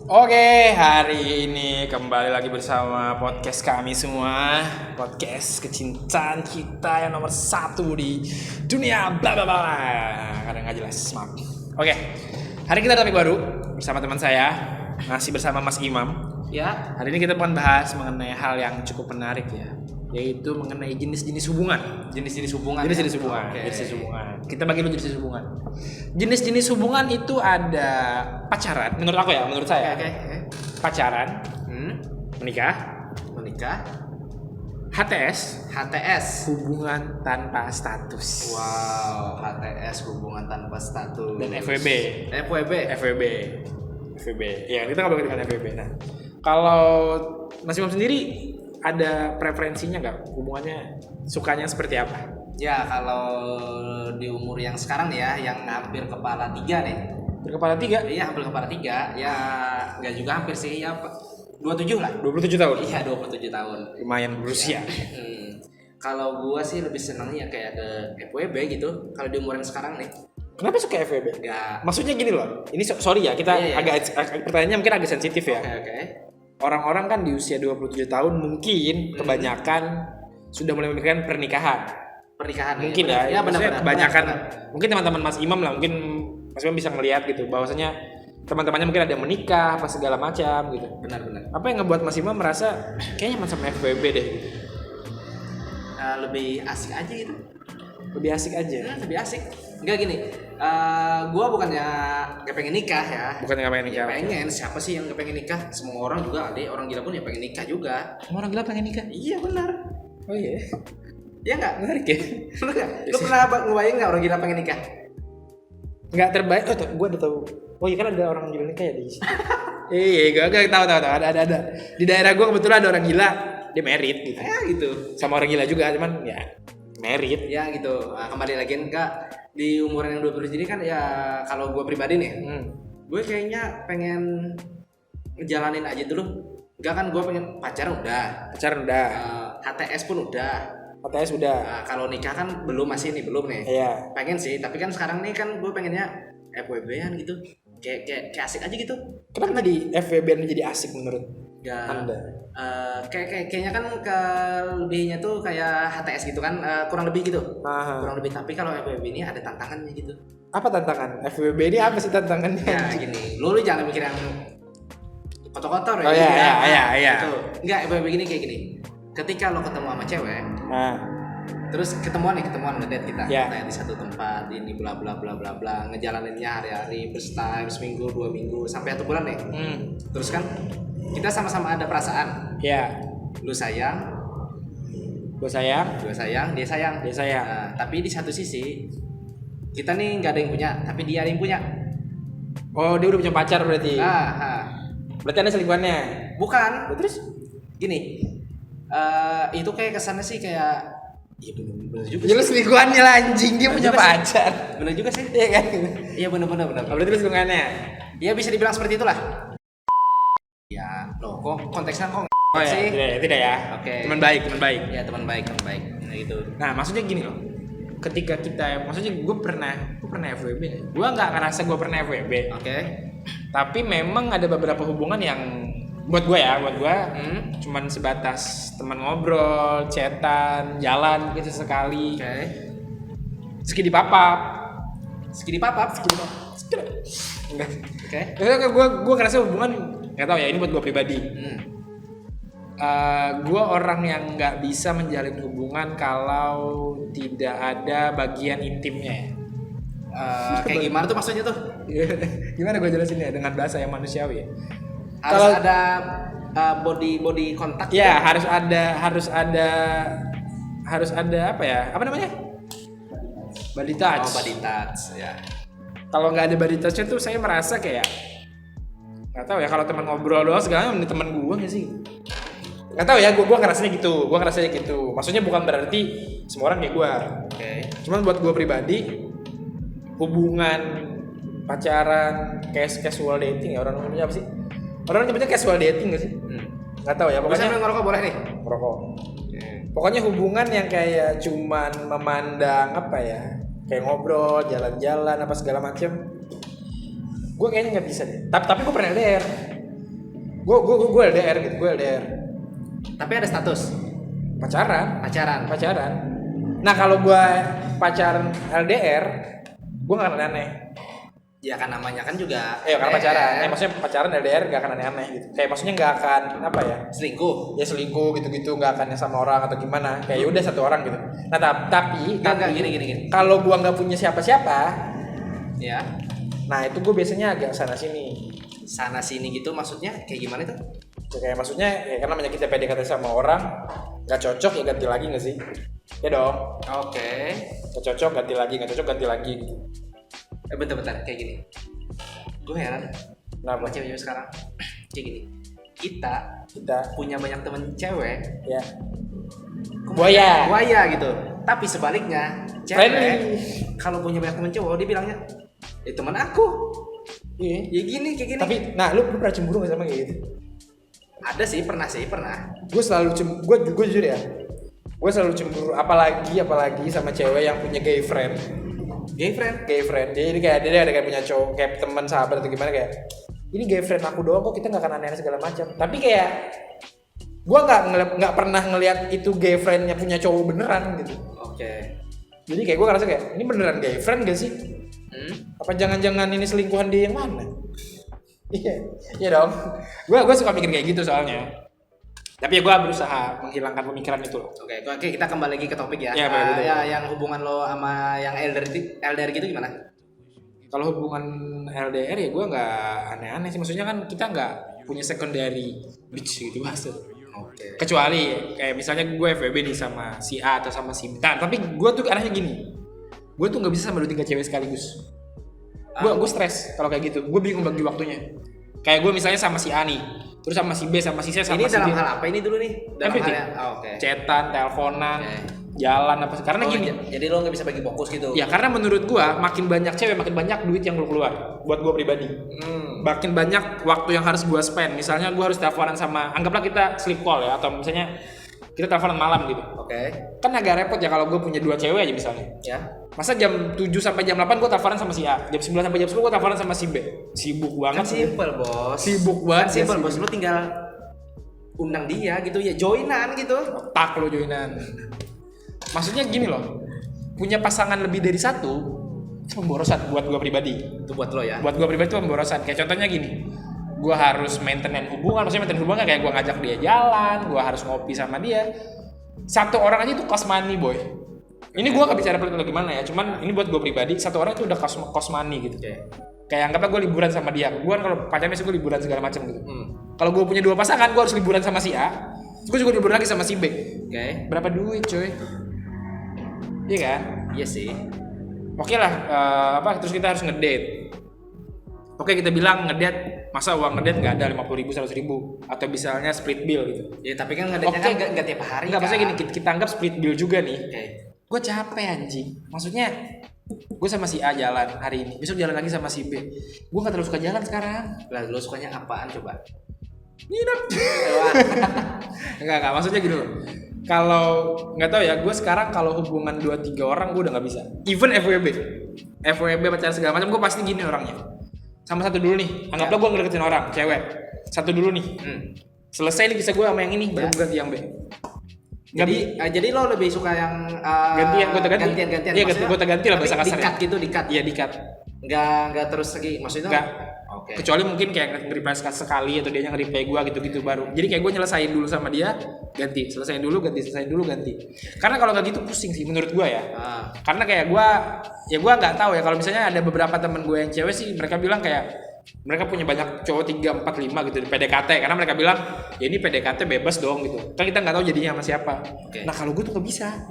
Oke, hari ini kembali lagi bersama podcast kami semua. Podcast kecintaan kita yang nomor satu di dunia bla bla bla. Kadang nggak jelas, maaf. Oke, hari kita topik baru bersama teman saya. Masih bersama Mas Imam. Ya, Hari ini kita akan bahas mengenai hal yang cukup menarik ya, yaitu mengenai jenis-jenis hubungan. jenis-jenis hubungan. Jenis-jenis hubungan, Oke. jenis-jenis hubungan. Kita bagi dulu jenis hubungan. Jenis-jenis hubungan itu ada pacaran, menurut aku ya, menurut saya. Oke. Pacaran, Hmm, menikah, menikah, HTS, HTS. hubungan tanpa status. Wow, HTS hubungan tanpa status. Dan FWB. FWB. FWB. FWB. Ya, kita ngobrol dengan FWB. Nah, kalau Mas Imam sendiri ada preferensinya nggak? Hubungannya sukanya seperti apa? Ya, kalau di umur yang sekarang nih ya, yang hampir kepala 3 nih. Berkepala tiga, Iya, hampir kepala 3. Ya, nggak juga hampir sih, ya 27 lah. 27 tahun. Iya, 27 tahun. Lumayan berusia. Kalau gua sih lebih senangnya kayak ke FWB gitu. Kalau di umur yang sekarang nih, Kenapa suka FWB? nggak. Maksudnya gini loh. Ini sorry ya, kita Iya, iya. pertanyaannya mungkin agak sensitif ya. Oke. Orang-orang kan di usia 27 tahun mungkin kebanyakan sudah mulai memikirkan pernikahan. Pernikahan Mungkin benar. ya, maksudnya benar, kebanyakan benar. mungkin teman-teman Mas Imam lah, mungkin Mas Imam bisa ngelihat gitu bahwasanya teman-temannya mungkin ada yang menikah apa segala macam gitu. Benar. Apa yang ngebuat Mas Imam merasa kayaknya macam FWB deh gitu. Lebih asik aja gitu. Lebih asik aja. Lebih asik. Enggak gini. Gua bukannya gak pengen nikah ya. Bukan yang pengen nikah. Ya pengen. Siapa sih yang gak pengen nikah? Semua orang juga ada. Orang gila pun ya pengen nikah juga. Semua orang gila pengen nikah. Iya benar. Oh iya. Iya nggak? Menarik ya. Lu nggak? Lu pernah ngebayang nggak orang gila pengen nikah? Nggak terbaik. Oh, gue udah tahu. Oh iya kan ada orang gila nikah ya di sini. Iya, gue tahu. Ada. Di daerah gue kebetulan ada orang gila. Dia married gitu. Ya gitu. Sama orang gila juga, cuman ya married. Ya gitu. Nah, kembali lagi enggak di umur yang 20 ini kan ya kalau gue pribadi nih, gue kayaknya pengen ngejalanin aja dulu. Enggak kan gue pengen pacaran udah, Pacaran udah, HTS pun udah. HTS udah. Nah, kalau nikah kan belum belum nih. Iya. Pengen sih, tapi kan sekarang nih kan gue pengennya FWB-an gitu. Kayak asik aja gitu. Kenapa jadi FWB menjadi asik menurut Ya, Anda? kayaknya kan kelebihnya tuh kayak HTS gitu kan, kurang lebih gitu. Aha. Kurang lebih, tapi kalau FWB ini ada tantangannya gitu. Apa tantangan? FWB ini apa sih tantangannya? Ya gini, lu jangan mikir yang kotor-kotor ya. Oh gitu iya, ya. iya, iya. Gitu. Enggak, FWB gini kayak gini. Ketika lo ketemu sama cewek, Nah, terus ketemuan ngedate kita, Ya. kita di satu tempat ini bla bla bla bla bla, ngejalaninnya hari-hari, first time, seminggu, 2 minggu, sampai 1 bulan nih. Terus kan kita sama-sama ada perasaan, ya, lu sayang, gue sayang, gue sayang, dia sayang. dia sayang. Nah, tapi di satu sisi kita nih nggak ada yang punya, tapi dia ada yang punya. Oh, dia udah punya pacar berarti. Berarti Anda selingkuhannya. Bukan. Terus? Gini, itu kayak kesannya sih kayak, iya bener juga Ya lu sih. selingkuhannya lah anjing, dia Bener punya juga sih. pacar. Bener juga sih. Iya kan? Iya bener. Oh, berarti lu selingkuhannya. Ya bisa dibilang seperti itulah. Ya, loh kok konteksnya kok Oh ya, sih? tidak ya. Oke. Teman baik. Ya teman baik. Nah, gitu. Nah, maksudnya gini loh. Ketika kita, maksudnya gue pernah FWB. Gue nggak ngerasa gue pernah FWB. Oke. Tapi memang ada beberapa hubungan yang buat gue Hmm. cuman sebatas teman ngobrol, chatan, jalan gitu sekali. Oke. Sekidi papap. Segini papap. Enggak. Oke. Gue ngerasa hubungan nggak tahu ya, ini buat gue pribadi. Gue orang yang nggak bisa menjalin hubungan kalau tidak ada bagian intimnya. Kayak gimana tuh maksudnya tuh? Gimana gue jelasin ya dengan bahasa yang manusiawi ya? Harus Kalau- ada body kontak. Ya harus ada apa ya? Apa namanya? Body touch. Oh, body touch ya. Kalau nggak ada body touchnya tuh saya merasa kayak nggak tahu ya, kalau teman ngobrol doang segala ini teman gue nggak sih? Nggak tahu ya, gue ngerasanya gitu. Maksudnya bukan berarti semua orang kayak gue. Oke. Cuman buat gue pribadi, hubungan pacaran casual dating ya, orang namanya apa sih? Orang nyebutnya casual dating nggak sih? Nggak tahu ya, Bisa pokoknya ngerokok boleh nih. merokok. Pokoknya hubungan yang kayak cuman memandang apa ya, kayak ngobrol, jalan-jalan apa segala macem, gue kayaknya nggak bisa deh. Tapi gue pernah LDR. Gue LDR gitu, gue LDR. Tapi ada status Pacaran. Nah kalau gue pacaran LDR, gue gak akan aneh. ya kan namanya kan juga Karena pacaran. Maksudnya pacaran LDR gak akan aneh-aneh gitu. Kayak maksudnya gak akan apa ya? selingkuh. Ya selingkuh gitu-gitu, gak akan sama orang atau gimana. Kayak udah satu orang gitu. Nah tapi Gini. kalau gue nggak punya siapa-siapa, Ya. nah itu gue biasanya agak sana sini gitu maksudnya kayak gimana tuh? kayak maksudnya ya kan namanya kita PDKT sama orang nggak cocok ya ganti lagi nggak sih ya dong. Oke. Nggak cocok ganti lagi gitu. Bentar kayak gini. Gue heran Kenapa? sama cewek sekarang kayak gini. Kita punya banyak temen cewek ya buaya gitu. Tapi sebaliknya cewek kalau punya banyak temen cowok dia bilangnya teman aku. Iya. Ya gini kayak gini. Tapi nah lu pernah cemburu nggak sama kayak gitu? Ada sih, pernah. Gue selalu gue jujur ya. Gue selalu cemburu apalagi sama cewek yang punya gay friend. Jadi kayak dia ada kayak punya cowok kayak teman sahabat atau gimana kayak ini gay friend aku doang kok kita nggak akan aneh segala macam. Tapi kayak gue nggak pernah ngelihat itu gay friendnya punya cowok beneran gitu. Oke. Jadi kayak gue ngerasa kayak ini beneran gay friend gak sih? Apa jangan-jangan ini selingkuhan dia yang mana? Iya dong. Gue suka mikir kayak gitu soalnya. Tapi ya gue berusaha menghilangkan pemikiran itu loh. Oke, kita kembali lagi ke topik ya. Iya, Ya, yang hubungan lo sama yang LDR gitu gimana? Kalau hubungan LDR ya gue nggak aneh-aneh sih. Maksudnya kan kita nggak punya secondary bitch gitu maksud. Oke. Kecuali kayak misalnya gue FWB nih sama si A atau sama si B. Nah, tapi gue tuh anehnya gini. Gue tuh nggak bisa sama 2-3 cewek sekaligus. Gue stres kalau kayak gitu. Gue bingung bagi waktunya. Kayak gue misalnya sama si A nih, terus sama si B, sama si C, sama ini si D. dalam hal apa ini dulu nih? Dalam Everything. hal Oke. Chatan, teleponan, jalan apa sih? Karena gini. Jadi lo nggak bisa bagi fokus gitu. Ya karena menurut gue makin banyak cewek makin banyak duit yang lo keluar. Buat gue pribadi. Makin banyak waktu yang harus gue spend. Misalnya gue harus teleponan sama, anggaplah kita sleep call ya, atau misalnya kita teleponan malam gitu. Oke. Kan agak repot ya kalau gue punya 2 cewek aja misalnya. Ya. Masa jam 7 sampai jam 8 gue teleponan sama si A, jam 9 sampai jam 10 gue teleponan sama si B. Sibuk banget. Kan simpel, Bos. Sibuk banget. Simpel, Bos. Lu tinggal undang dia gitu ya, joinan gitu. Tak lo joinan. Maksudnya gini loh. Punya pasangan lebih dari satu itu pemborosan buat gue pribadi. Itu buat lo ya. Buat gue pribadi itu pemborosan. Kayak contohnya gini. Gue harus maintain hubungan, maksudnya maintain hubungan kayak gue ngajak dia jalan, gue harus ngopi sama dia. Satu orang aja itu cost money, boy. Ini gue gak bicara pelit atau gimana ya, cuman ini buat gue pribadi, satu orang itu udah cost money gitu. Kayak anggapnya gue liburan sama dia, gue kan kalau pacarnya sih gue liburan segala macam gitu. Kalau gue punya 2 pasangan, gue harus liburan sama si A, gue juga liburan lagi sama si B. Berapa duit, coy? Iya kan? Iya sih. Oke lah, terus kita harus ngedate. Oke, kita bilang ngedate, masa uang ngedate nggak ada 50.000, 100.000 atau misalnya split bill gitu. Ya tapi kan ngedate-nya nggak tiap hari. Nggak, maksudnya gini, kita anggap split bill juga nih. Gue capek anjing. Maksudnya gue sama si A jalan hari ini, besok jalan lagi sama si B. Gue nggak terlalu suka jalan sekarang. Lah lo sukanya apaan coba? Nginep. Enggak, maksudnya gitu loh. Kalau nggak tahu ya, gue sekarang kalau hubungan 2-3 orang gue udah nggak bisa. Even FWB pacaran segala macam, gue pasti gini orangnya. Sama satu dulu nih, anggaplah gue ngedeketin orang, cewek. Satu dulu nih. Selesai nih kisah gue sama yang ini, baru gue ganti yang B. Jadi lo lebih suka yang gantian. Iya, ganti lah bahasa kasarnya. Dikat. Iya, dikat. Enggak terus lagi maksudnya. Enggak. Kecuali mungkin kayak nge-reply sekali atau dia nge-reply gue gitu-gitu baru. Jadi kayak gue nyelesain dulu sama dia, ganti. Selesaiin dulu, ganti. Karena kalau nggak gitu pusing sih menurut gue ya. Karena kayak gue nggak tahu ya, kalau misalnya ada beberapa temen gue yang cewek sih, mereka bilang kayak mereka punya banyak cowok 3, 4, 5 gitu di PDKT, karena mereka bilang ya ini PDKT bebas dong gitu. Kan kita nggak tahu jadinya sama siapa. Nah kalau gue tuh nggak bisa.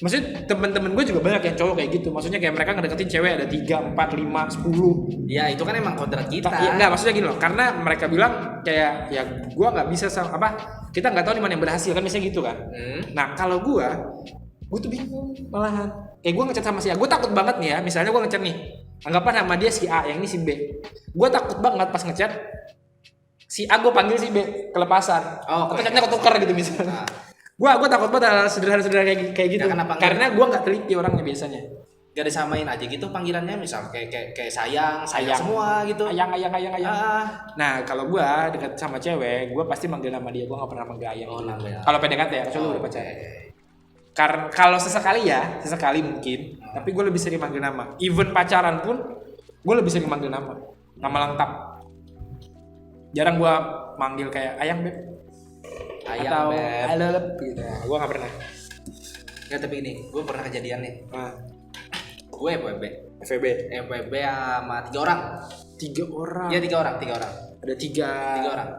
Maksudnya temen-temen gue juga banyak yang cowok kayak gitu. Maksudnya kayak mereka ngedeketin cewek ada 3, 4, 5, 10. Ya itu kan emang kodrat kita. Ya enggak, maksudnya gini loh. Karena mereka bilang kayak ya gue nggak bisa sama kita nggak tahu di mana yang berhasil kan, biasanya gitu kan. Nah kalau gue tuh bingung malahan. Kayak gue ngechat sama si A, gue takut banget nih ya. Misalnya gue ngechat nih, anggapan nama dia si A, yang ini si B. Gue takut banget pas ngechat si A gue panggil si B kelepasan. Atau chatnya ketukar gitu misalnya. Gue takut banget hal sederhana kayak gitu. Karena gue nggak teliti orangnya biasanya. gak disamain aja gitu panggilannya, misal kayak sayang semua gitu. Ayang. Ah. Nah, kalau gua dekat sama cewek, gua pasti manggil nama dia, gua enggak pernah manggil ayang. Oh, namanya. Kalau PDKT ya, kecuali udah pacaran. Karena kalau sesekali mungkin, tapi gua lebih sering manggil nama. Even pacaran pun gua lebih sering manggil nama lengkap. Jarang gua manggil kayak ayang beb. Atau Beb. alep gitu. Gua enggak pernah. Ya tapi ini, gue pernah kejadian nih. Gue FWB sama 3 orang. 3 orang. Iya 3 orang. Ada 3 orang.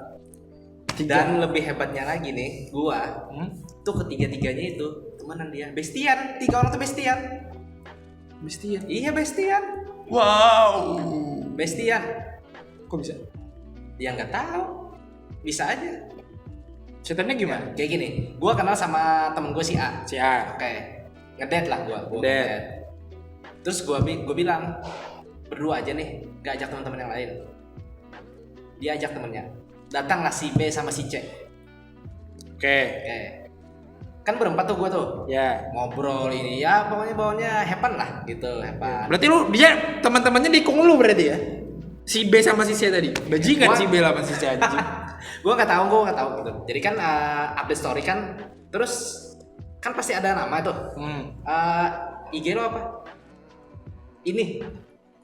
Dan lebih hebatnya lagi nih, gua tuh ketiga-tiganya itu temenan dia. Bestian, 3 orang tuh bestian. Iya bestian. Wow. Bestian. Kok bisa? Ya nggak tahu. Bisa aja. Ceritanya gimana? Kayak gini, gua kenal sama temen gue si A. Oke. Ngedate lah gua ngedate. Terus gua bilang berdua aja nih, gak ajak teman-teman yang lain. Dia ajak temennya. Datanglah si B sama si C. Oke. Kan berempat tuh gua tuh. Ya. Ngobrol ini ya, pokoknya bawanya hepan lah gitu, hepan. Berarti dia teman-temannya dikung lu berarti ya? Si B sama si C tadi. Bajingan si B sama si C anjing. Gua nggak tahu gitu. Jadi kan update story kan, terus kan pasti ada nama tuh. IG lo apa? Ini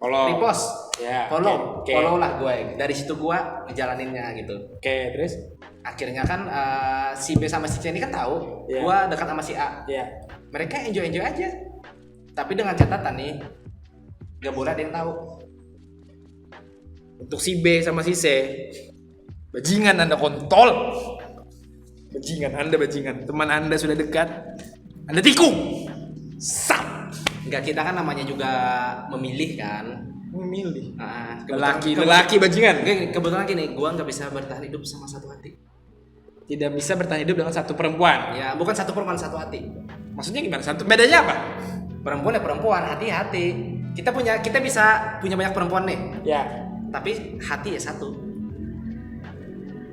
repost, follow lah gue. Dari situ gue ngejalaninnya gitu. Oke, terus akhirnya kan si B sama si C ini kan tahu gue dekat sama si A. Mereka enjoy aja. Tapi dengan catatan nih, gak boleh ada yang tahu. Untuk si B sama si C, bajingan Anda kontol. Bajingan. Teman Anda sudah dekat, Anda tikung. Enggak, kita kan namanya juga memilih kan. Memilih. Lelaki bajingan. Kebetulan gini, gua nggak bisa bertahan hidup sama satu hati. Tidak bisa bertahan hidup dengan satu perempuan. Ya, bukan satu perempuan, satu hati. Maksudnya gimana? Bedanya apa? Perempuan ya perempuan, hati-hati. Kita bisa punya banyak perempuan nih. Ya. Tapi hati ya satu.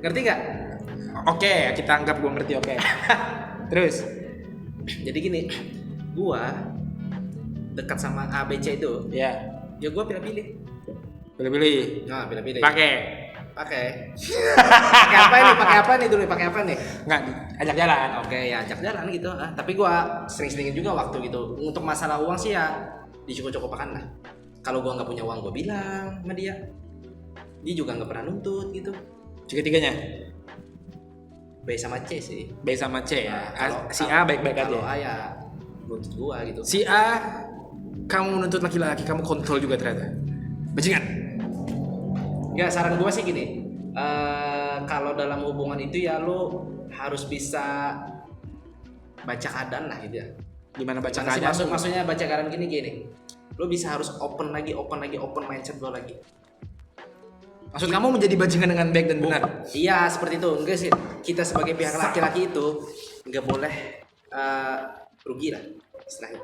Ngerti nggak? Oke, kita anggap gua ngerti. Oke. Terus. Jadi gini, gua dekat sama A, B, C itu. Ya gue pilih-pilih. Nah, pilih-pilih. Pakai apa nih dulu? Pakai apa nih? Nggak, ajak jalan. Oke, ya ajak jalan gitu. Tapi gue sering-seringin juga waktu gitu. Untuk masalah uang sih ya dicukup-cukupkan lah. Kalau gue nggak punya uang, gue bilang sama dia. Dia juga nggak pernah nuntut gitu. Tiga-tiganya? B sama C sih. B sama C ya. Si A baik-baik aja. Kalau A ya nuntut gue gitu. Si A kamu menuntut laki-laki, kamu kontrol juga ternyata. Bajingan. Enggak, saran gue sih gini. Kalau dalam hubungan itu ya lo harus bisa baca keadaan lah gitu ya. Gimana baca keadaan? Maksudnya baca keadaan gini. Lo bisa harus open mindset lo lagi. Maksud kamu menjadi bajingan dengan baik dan benar? Iya, seperti itu. Enggak sih. Kita sebagai pihak laki-laki itu enggak boleh rugi lah istilahnya.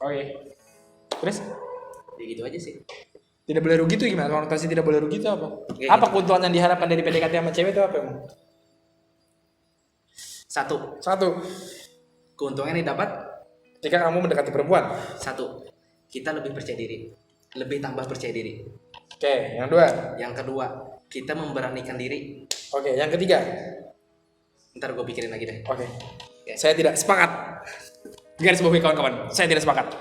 Oke. Terus? Ya gitu aja sih. Tidak boleh rugi itu gimana? Konotasi tidak boleh rugi itu apa? Apa keuntungan yang diharapkan dari PDKT sama cewek itu apa emang? Satu. Keuntungan yang dapat ketika kamu mendekati perempuan. Satu. Kita lebih percaya diri. Lebih tambah percaya diri. Oke, yang kedua. Yang kedua, kita memberanikan diri. Oke, yang ketiga. Ntar gue pikirin lagi deh. Oke. Saya tidak sepakat. Garis bawahi kawan-kawan, saya tidak sepakat.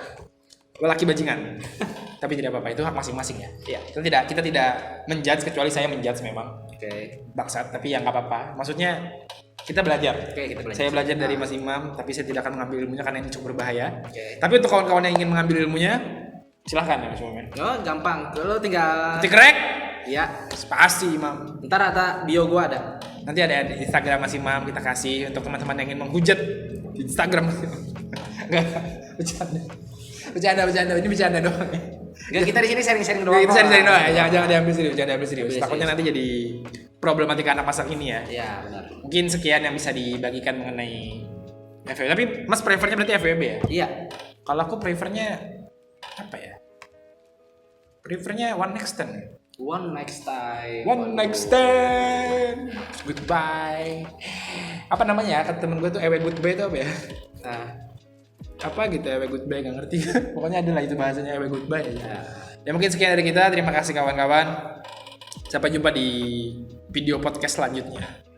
Lelaki bajingan. Tapi tidak apa-apa, itu hak masing-masing ya. Iya. Kita tidak menjudge, kecuali saya menjudge memang. Oke. Bangsat, tapi ya nggak apa-apa. Maksudnya kita belajar. Oke, kita belajar. Saya belajar dari Mas Imam, tapi saya tidak akan mengambil ilmunya karena ini cukup berbahaya. Oke. Tapi untuk kawan-kawan yang ingin mengambil ilmunya, silahkan ya Mas Imam. Oh, gampang. Lo tinggal ketik rek. Iya. Spasi Imam. Ntar bio gua ada. Nanti ada di Instagram Mas Imam, kita kasih untuk teman-teman yang ingin menghujat di Instagram Mas Imam. Enggak, bercanda. Ini bercanda doang. Enggak, kita di sini sharing-sharing doang. Kita sharing doang. Jangan diambil serius. Takutnya nanti jadi problematika anak masa kini ya. Iya, benar. Mungkin sekian yang bisa dibagikan mengenai FWB. Tapi Mas prefernya berarti FWB ya? Iya. Kalau aku prefernya apa ya? Prefernya one next time. Goodbye. Apa namanya? Kata temen gue tuh goodbye itu apa ya? apa gitu ewe goodbye nggak ngerti. Pokoknya ada lah itu bahasanya ewe goodbye aja. Ya mungkin sekian dari kita. Terima kasih kawan-kawan. Sampai jumpa di video podcast selanjutnya.